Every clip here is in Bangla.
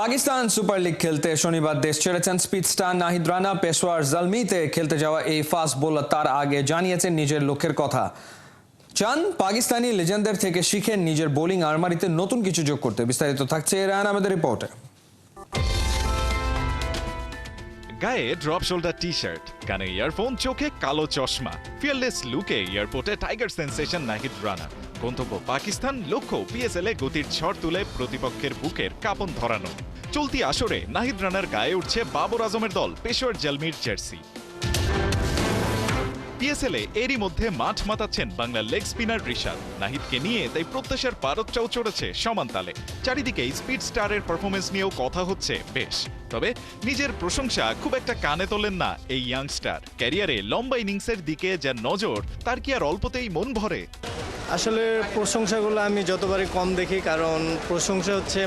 পাকিস্তান সুপার লিগ খেলতে শনিবার দেশ ছেড়েছেন স্পিড স্টার নাহিদ রানা। পেশোয়ার জালমিতে খেলতে যাওয়া এই ফাস্ট বোলার তার আগে জানিয়েছেন নিজের লক্ষ্যের কথা। চান পাকিস্তানি লেজেন্ডদের থেকে শিখে নিজের বোলিং আলমারিতে নতুন কিছু যোগ করতে। বিস্তারিত থাকছে রায়হান আহমেদের রিপোর্টে। গায়ে ড্রপ শোল্ডার টি শার্ট, কানে ইয়ারফোন, চোখে কালো চশমা, ফিয়ারলেস লুকে এয়ারপোর্টে টাইগার সেন্সেশন নাহিদ রানা। গন্তব্য পাকিস্তান, লক্ষ্য পিএসএল এ গতির ঝড় তুলে প্রতিপক্ষের বুকের কাঁপন ধরানো। চলতি আসরে নাহিদ রানার গায়ে উঠছে বাবর আজমের দল পেশোয়ার জালমির জার্সি। পিএসএল এ এরই মধ্যে মাঠ মাতাচ্ছেন বাংলার লেগ স্পিনার রিশাদ। নাহিদকে নিয়ে তাই প্রত্যাশার পারদটাও চড়েছে সমান তালে। চারিদিকে স্পিড স্টারের পারফরমেন্স নিয়েও কথা হচ্ছে বেশ। তবে নিজের প্রশংসা খুব একটা কানে তোলেন না এই ইয়াংস্টার। ক্যারিয়ারে লম্বা ইনিংসের দিকে যার নজর, তার কি আর অল্পতেই মন ভরে? আসলে প্রশংসাগুলো আমি যতবারই কম দেখি, কারণ প্রশংসা হচ্ছে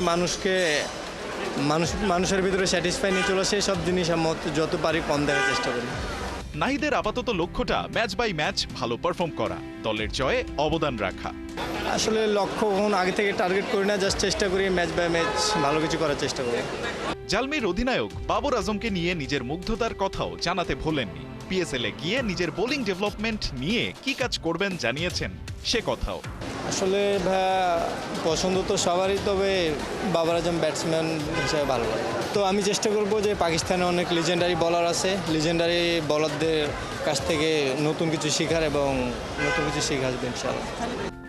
মানুষের ভিতরে স্যাটিসফাই নিয়ে চলে আসে। সব জিনিস আমি যত পারি কম দেখার চেষ্টা করি। নাহিদের আপাতত লক্ষ্যটা ম্যাচ বাই ম্যাচ ভালো পারফর্ম করা, দলের জয়ে অবদান রাখা। আসলে লক্ষ্য কখনো আগে থেকে টার্গেট করি না, জাস্ট চেষ্টা করি ম্যাচ বাই ম্যাচ ভালো কিছু করার চেষ্টা করি। জালমির অধিনায়ক বাবর আজমকে নিয়ে নিজের মুগ্ধতার কথাও জানাতে ভোলেননি। পিএসএল এ গিয়ে নিজের বোলিং ডেভেলপমেন্ট নিয়ে কি কাজ করবেন জানিয়েছেন সে কথাও। আসলে পছন্দ তো সবারই, তবে বাবর আজম ব্যাটসম্যান হিসেবে ভালো লাগে। তো আমি চেষ্টা করব যে পাকিস্তানে অনেক লিজেন্ডারি বলার আছে, লিজেন্ডারি বলারদের কাছ থেকে নতুন কিছু শেখার এবং নতুন কিছু শেখা আসবে ইনশাআল্লাহ।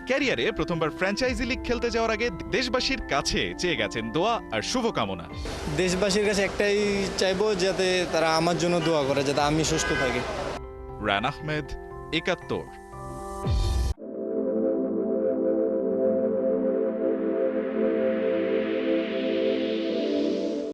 ক্যারিয়ারে প্রথমবার ফ্র্যাঞ্চাইজি লিগ খেলতে যাওয়ার আগে দেশবাসীর কাছে চেয়ে গেছেন দোয়া আর শুভকামনা। দেশবাসীর কাছে একটাই চাইবো, যাতে তারা আমার জন্য দোয়া করে, যাতে আমি সুস্থ থাকি। রায়হান আহমেদ, ৭১।